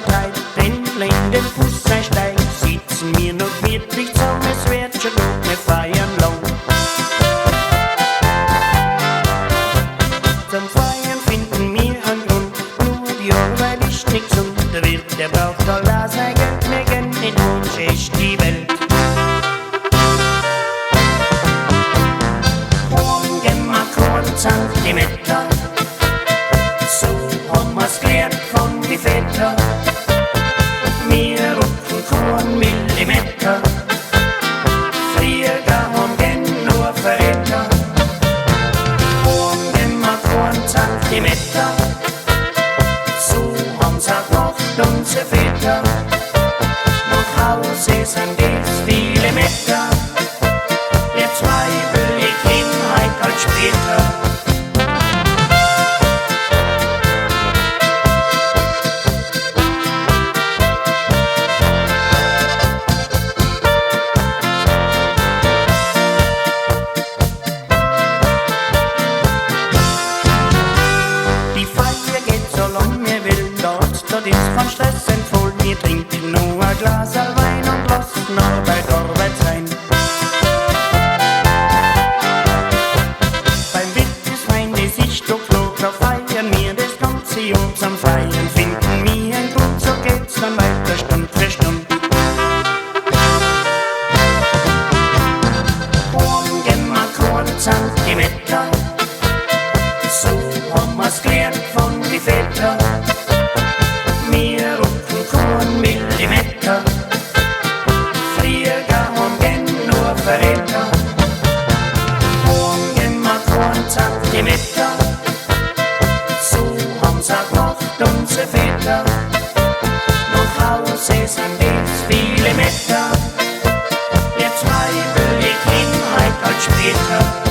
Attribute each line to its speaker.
Speaker 1: verteilt, Pendler in den Bus einsteigen, sitzen wir noch wirklich zusammen, es wird schon gut, wir feiern lang. Zum Feiern finden wir einen Grund, nur die Arbeit ist nicht gesund. Der Wirt, der braucht all sein Geld, wir gehen nicht Wunsch, ist die Welt. Morgen gehen wir keinen Zentimeter, so haben wir's gelernt von die Väter. Wir rücken keinen Millimeter, Flieger haben gern nur Verräter. Morgen gehen wir keinen Zentimeter, so haben's auch gemacht unsere Väter. Nach Hause sind es viele Meter, jetzt zweifel ich hin, heut als später. Dort ist kein Stress entfallen, wir trinken nur ein Glas Wein und lassen Arbeit sein. Beim Wirt ist meine Sicht doch klar, da feiern wir das ganze Jahr. Zum Feiern finden wir ein Grund, so geht's dann weiter Stund für Stund. Morgen gehen wir keinen Zentimeter, so haben wir's gelernt von die Väter. Wir rücken keinen Millimeter, Flieger haben gern nur Verräter. Morgen gehen wir keinen Zentimeter, so haben's auch gemacht unsere Väter. Nach Hause sind es viele Meter, jetzt zweifel ich hin, heut als später.